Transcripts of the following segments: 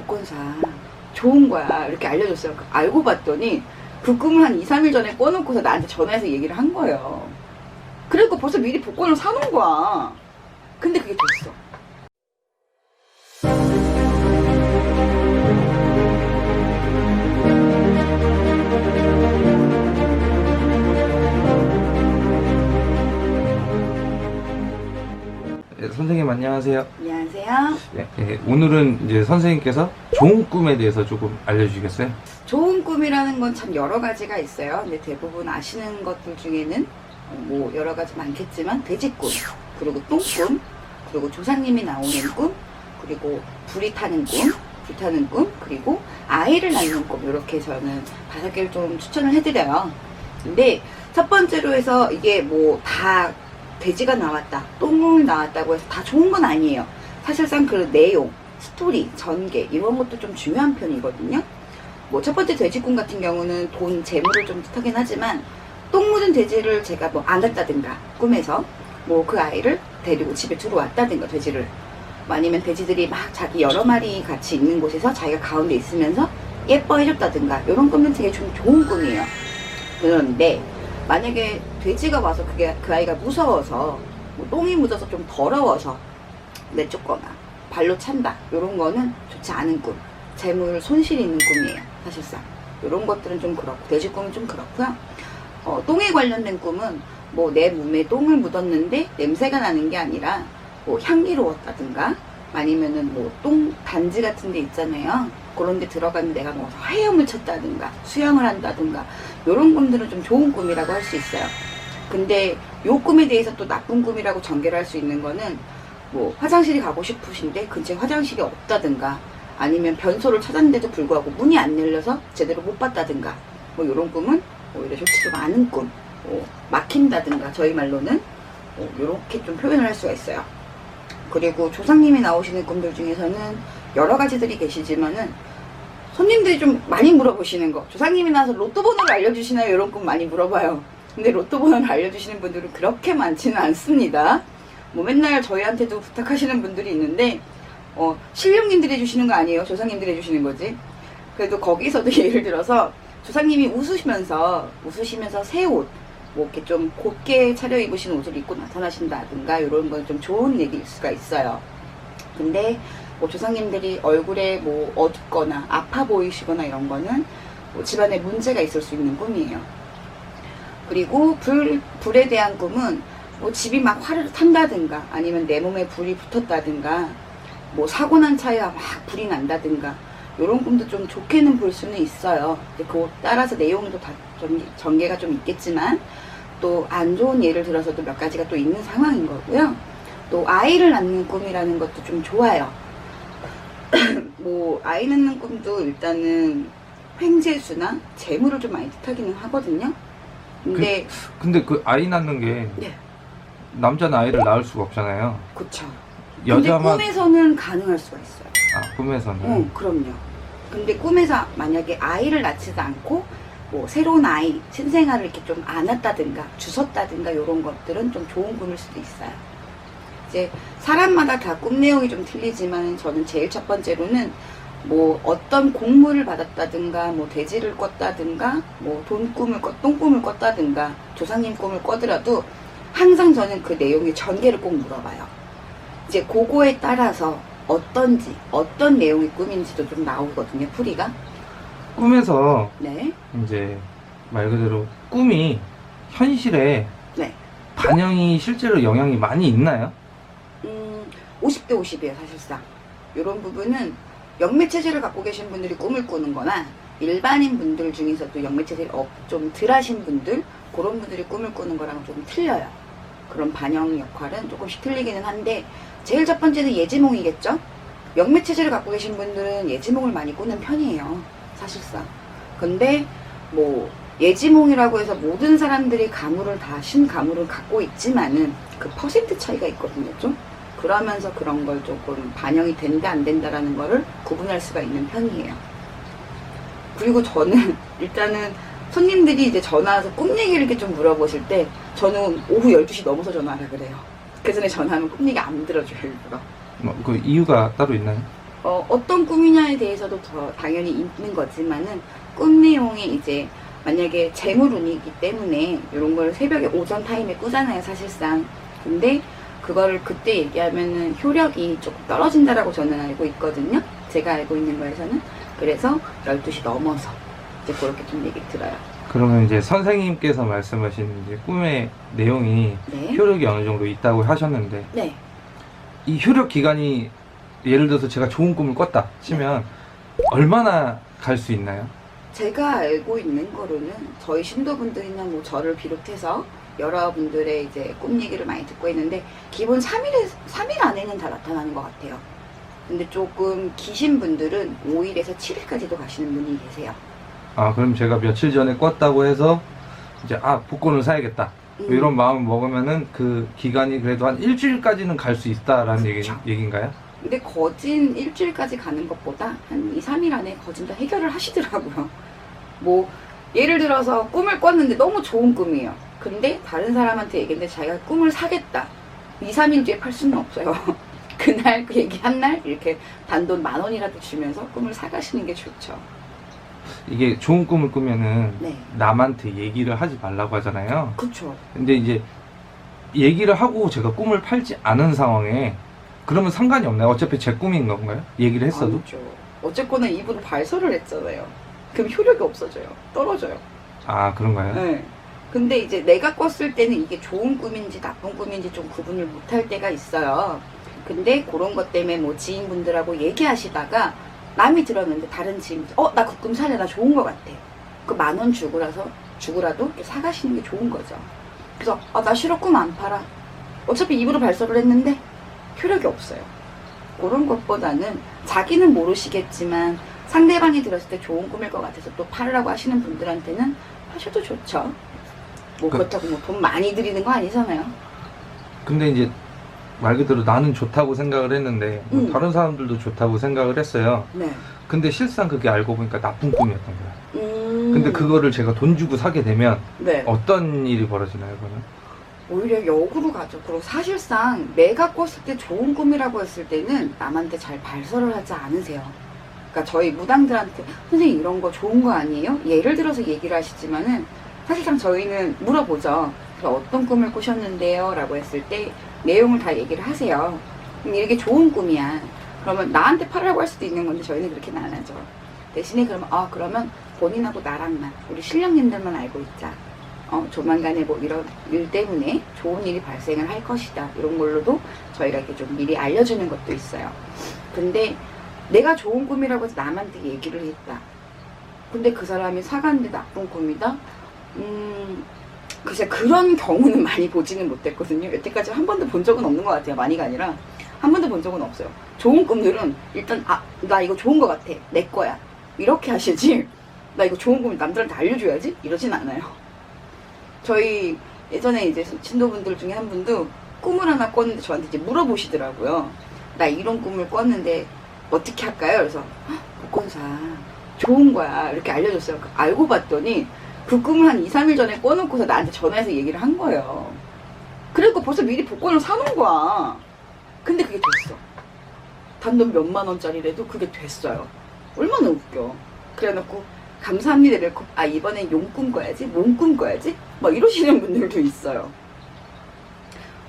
복권사 좋은 거야 이렇게 알려줬어요. 알고 봤더니 그 꿈을 한 2, 3일 전에 꿔놓고서 나한테 전화해서 얘기를 한 거예요. 그리고 벌써 미리 복권을 사놓은 거야. 근데 그게 됐어. 네, 선생님 안녕하세요. 안녕하세요. 네, 오늘은 이제 선생님께서 좋은 꿈에 대해서 조금 알려주시겠어요? 좋은 꿈이라는 건 참 여러 가지가 있어요. 근데 대부분 아시는 것들 중에는 뭐 여러 가지 많겠지만 돼지꿈, 그리고 똥꿈, 그리고 조상님이 나오는 꿈, 그리고 불이 타는 꿈, 불타는 꿈, 그리고 아이를 낳는 꿈, 이렇게 저는 5개를 좀 추천을 해드려요. 근데 첫 번째로 해서 이게 뭐 다 돼지가 나왔다, 똥이 나왔다고 해서 다 좋은 건 아니에요. 사실상 그 내용, 스토리, 전개 이런 것도 좀 중요한 편이거든요. 뭐 첫 번째 돼지꿈 같은 경우는 돈, 재물을 좀 뜻하긴 하지만 똥 묻은 돼지를 제가 뭐 안았다든가 꿈에서 뭐 그 아이를 데리고 집에 들어왔다든가 돼지를, 아니면 돼지들이 막 자기 여러 마리 같이 있는 곳에서 자기가 가운데 있으면서 예뻐해줬다든가 이런 꿈은 되게 좀 좋은 꿈이에요. 그런데 만약에 돼지가 와서 그 아이가 무서워서 뭐 똥이 묻어서 좀 더러워서 내쫓거나 발로 찬다 이런 거는 좋지 않은 꿈, 재물 손실 있는 꿈이에요. 사실상 이런 것들은 좀 그렇고 돼지 꿈은 좀 그렇고요. 똥에 관련된 꿈은 뭐 내 몸에 똥을 묻었는데 냄새가 나는 게 아니라 뭐 향기로웠다든가 아니면은 뭐 똥 단지 같은 데 있잖아요. 그런 데 들어가면 내가 뭐 헤엄을 쳤다든가 수영을 한다든가 이런 꿈들은 좀 좋은 꿈이라고 할 수 있어요. 근데 요 꿈에 대해서 또 나쁜 꿈이라고 전개를 할 수 있는 거는 뭐 화장실이 가고 싶으신데 근처에 화장실이 없다든가 아니면 변소를 찾았는데도 불구하고 문이 안 열려서 제대로 못 봤다든가 뭐 이런 꿈은 오히려 좋지도 않은 꿈, 막힌다든가 저희 말로는 이렇게 좀 표현을 할 수가 있어요. 그리고 조상님이 나오시는 꿈들 중에서는 여러 가지들이 계시지만은 손님들이 좀 많이 물어보시는 거, 조상님이 나와서 로또 번호를 알려주시나요? 이런 꿈 많이 물어봐요. 근데 로또 번호를 알려주시는 분들은 그렇게 많지는 않습니다. 뭐 맨날 저희한테도 부탁하시는 분들이 있는데 신령님들이 해주시는 거 아니에요. 조상님들이 해주시는 거지. 그래도 거기서도 예를 들어서 조상님이 웃으시면서 새 옷, 뭐 이렇게 좀 곱게 차려입으신 옷을 입고 나타나신다든가 이런 건 좀 좋은 얘기일 수가 있어요. 근데 뭐 조상님들이 얼굴에 뭐 어둡거나 아파 보이시거나 이런 거는 뭐 집안에 문제가 있을 수 있는 꿈이에요. 그리고 불에 대한 꿈은 뭐 집이 막 화를 탄다든가 아니면 내 몸에 불이 붙었다든가 뭐 사고 난 차에 막 불이 난다든가 이런 꿈도 좀 좋게는 볼 수는 있어요. 그거 따라서 내용도 다 전개가 좀 있겠지만 또 안 좋은 예를 들어서도 몇 가지가 또 있는 상황인 거고요. 또 아이를 낳는 꿈이라는 것도 좀 좋아요. 뭐 아이 낳는 꿈도 일단은 횡재수나 재물을 좀 많이 뜻하기는 하거든요. 근데 그 아이 낳는 게 네. 남자는 아이를 낳을 수가 없잖아요. 그쵸. 여자만. 근데 꿈에서는 가능할 수가 있어요. 아, 꿈에서는. 그럼요. 근데 꿈에서 만약에 아이를 낳지도 않고 뭐 새로운 아이, 신생아를 이렇게 좀 안았다든가 주섰다든가 이런 것들은 좀 좋은 꿈일 수도 있어요. 이제 사람마다 다 꿈 내용이 좀 틀리지만 저는 제일 첫 번째로는 뭐 어떤 공물을 받았다든가 뭐 돼지를 꿨다든가 뭐 똥꿈을 꿨다든가 조상님 꿈을 꿔더라도 항상 저는 그 내용의 전개를 꼭 물어봐요. 이제 그거에 따라서 어떤 내용의 꿈인지도 좀 나오거든요, 풀이가. 꿈에서 네. 이제 말 그대로 꿈이 현실에 네. 반영이 실제로 영향이 많이 있나요? 50대 50이에요, 사실상. 이런 부분은 영매체제를 갖고 계신 분들이 꿈을 꾸는 거나 일반인 분들 중에서도 영매체제를 좀 덜 하신 분들, 그런 분들이 꿈을 꾸는 거랑 좀 틀려요. 그런 반영 역할은 조금씩 틀리기는 한데 제일 첫 번째는 예지몽이겠죠? 영매체제를 갖고 계신 분들은 예지몽을 많이 꾸는 편이에요, 사실상. 근데 뭐 예지몽이라고 해서 모든 사람들이 신가물을 갖고 있지만은 그 퍼센트 차이가 있거든요, 좀. 그러면서 그런 걸 조금 반영이 된다 안 된다라는 거를 구분할 수가 있는 편이에요. 그리고 저는 일단은 손님들이 이제 전화 와서 꿈 얘기를 이렇게 좀 물어보실 때 저는 오후 12시 넘어서 전화하라 그래요. 그 전에 전화하면 꿈 얘기 안 들어줘요, 일부러. 그 이유가 따로 있나요? 어떤 꿈이냐에 대해서도 더 당연히 있는 거지만은 꿈 내용이 이제 만약에 재물운이기 때문에 이런 걸 새벽에 오전 타임에 꾸잖아요, 사실상. 근데 그거를 그때 얘기하면은 효력이 조금 떨어진다라고 저는 알고 있거든요. 제가 알고 있는 거에서는. 그래서 12시 넘어서 이제 그렇게 좀 얘기 들어요. 그러면 이제 선생님께서 말씀하신 이제 꿈의 내용이 네. 효력이 어느 정도 있다고 하셨는데 네. 이 효력 기간이 예를 들어서 제가 좋은 꿈을 꿨다 치면 얼마나 갈 수 있나요? 제가 알고 있는 거로는 저희 신도분들이나 뭐 저를 비롯해서 여러분들의 이제 꿈 얘기를 많이 듣고 있는데 기본 3일 안에는 다 나타나는 것 같아요. 근데 조금 기신 분들은 5일에서 7일까지도 가시는 분이 계세요. 아, 그럼 제가 며칠 전에 꿨다고 해서 이제 복권을 사야겠다 이런 마음을 먹으면은 그 기간이 그래도 한 일주일까지는 갈 수 있다라는 그렇죠. 얘기인가요? 근데 거진 일주일까지 가는 것보다 한 2, 3일 안에 거진 다 해결을 하시더라고요. 뭐 예를 들어서 꿈을 꿨는데 너무 좋은 꿈이에요. 근데 다른 사람한테 얘기했는데 자기가 꿈을 사겠다. 2, 3일 뒤에 팔 수는 없어요. 그날 그 얘기한 날 이렇게 단돈 10,000원이라도 주면서 꿈을 사가시는 게 좋죠. 이게 좋은 꿈을 꾸면은 네. 남한테 얘기를 하지 말라고 하잖아요. 그쵸. 근데 이제 얘기를 하고 제가 꿈을 팔지 않은 상황에 그러면 상관이 없나요? 어차피 제 꿈인 건가요? 얘기를 했어도? 아니죠. 어쨌거나 입으로 발설을 했잖아요. 그럼 효력이 없어져요. 떨어져요. 아, 그런가요? 네. 근데 이제 내가 꿨을 때는 이게 좋은 꿈인지 나쁜 꿈인지 좀 구분을 못할 때가 있어요. 근데 그런 것 때문에 뭐 지인분들하고 얘기하시다가 남이 들었는데 다른 지인분들 나 그 꿈 살래, 나 좋은 것 같아. 그 10,000원 주고라도 이렇게 사가시는 게 좋은 거죠. 그래서 나 싫어, 꿈 안 팔아. 어차피 입으로 발설을 했는데 효력이 없어요. 그런 것보다는 자기는 모르시겠지만 상대방이 들었을 때 좋은 꿈일 것 같아서 또 팔으라고 하시는 분들한테는 하셔도 좋죠. 뭐 그렇다고 뭐 돈 많이 들이는 거 아니잖아요. 근데 이제 말 그대로 나는 좋다고 생각을 했는데 뭐 다른 사람들도 좋다고 생각을 했어요. 네. 근데 실상 그게 알고 보니까 나쁜 꿈이었던 거야. 근데 그거를 제가 돈 주고 사게 되면 네. 어떤 일이 벌어지나요, 그러면? 오히려 역으로 가죠. 그리고 사실상 내가 꿨을 때 좋은 꿈이라고 했을 때는 남한테 잘 발설을 하지 않으세요. 그러니까 저희 무당들한테 선생님 이런 거 좋은 거 아니에요? 예를 들어서 얘기를 하시지만은 사실상 저희는 물어보죠. 어떤 꿈을 꾸셨는데요? 라고 했을 때 내용을 다 얘기를 하세요. 이게 좋은 꿈이야. 그러면 나한테 팔으라고 할 수도 있는 건데 저희는 그렇게는 안 하죠. 대신에 그러면 본인하고 나랑만 우리 신령님들만 알고 있자. 조만간에 뭐 이런 일 때문에 좋은 일이 발생을 할 것이다. 이런 걸로도 저희가 이렇게 좀 미리 알려주는 것도 있어요. 근데 내가 좋은 꿈이라고 해서 남한테 얘기를 했다. 근데 그 사람이 사갔는데 나쁜 꿈이다? 글쎄 그런 경우는 많이 보지는 못했거든요. 여태까지 한 번도 본 적은 없는 것 같아요. 많이가 아니라 한 번도 본 적은 없어요. 좋은 꿈들은 일단 나 이거 좋은 것 같아. 내 거야. 이렇게 하시지 나 이거 좋은 꿈이 남들한테 알려줘야지? 이러진 않아요. 저희 예전에 이제 신도분들 중에 한 분도 꿈을 하나 꿨는데 저한테 이제 물어보시더라고요. 나 이런 꿈을 꿨는데 어떻게 할까요? 그래서 복권사 좋은 거야 이렇게 알려줬어요. 알고 봤더니 그 꿈을 한 2, 3일 전에 꿔놓고서 나한테 전화해서 얘기를 한 거예요. 그리고 벌써 미리 복권을 사놓은 거야. 근데 그게 됐어. 단돈 몇만 원짜리라도 그게 됐어요. 얼마나 웃겨. 그래놓고 감사합니다 이렇게 이번엔 용 꿈꿔야지 몸 꿈꿔야지 막 이러시는 분들도 있어요.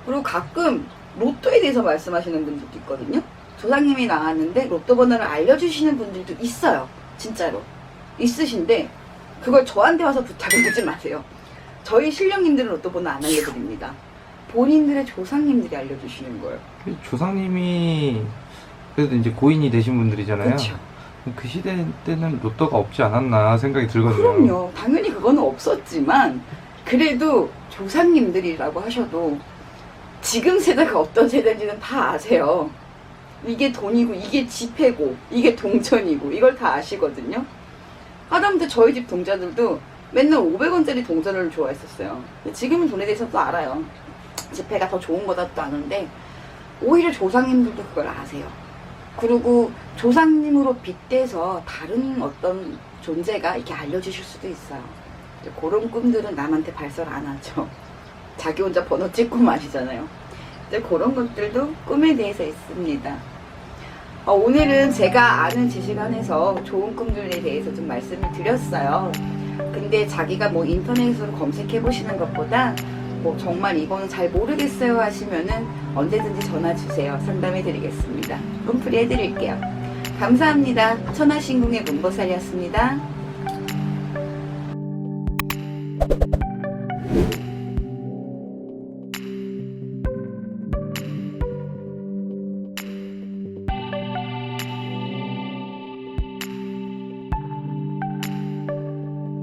그리고 가끔 로또에 대해서 말씀하시는 분들도 있거든요. 조상님이 나왔는데 로또 번호를 알려주시는 분들도 있어요. 진짜로 있으신데 그걸 저한테 와서 부탁을 하지 마세요. 저희 신령님들은 로또 번호 안 알려드립니다. 본인들의 조상님들이 알려주시는 거예요. 조상님이 그래도 이제 고인이 되신 분들이잖아요. 그렇죠. 그 시대 때는 로또가 없지 않았나 생각이 들거든요. 그럼요. 당연히 그거는 없었지만 그래도 조상님들이라고 하셔도 지금 세대가 어떤 세대인지는 다 아세요. 이게 돈이고 이게 지폐고 이게 동전이고 이걸 다 아시거든요. 하다못해 저희 집 동자들도 맨날 500원짜리 동전을 좋아했었어요. 지금은 돈에 대해서도 알아요. 지폐가 더 좋은 거다도 아는데 오히려 조상님들도 그걸 아세요. 그리고 조상님으로 빗대서 다른 어떤 존재가 이렇게 알려주실 수도 있어요. 그런 꿈들은 남한테 발설 안 하죠. 자기 혼자 번호 찍고 마시잖아요. 그런 것들도 꿈에 대해서 있습니다. 오늘은 제가 아는 지식 안에서 좋은 꿈들에 대해서 좀 말씀을 드렸어요. 근데 자기가 뭐 인터넷으로 검색해 보시는 것보다 뭐 정말 이거는 잘 모르겠어요 하시면은 언제든지 전화 주세요. 상담해 드리겠습니다. 꿈풀이 해드릴게요. 감사합니다. 천하신궁의 문보살이었습니다.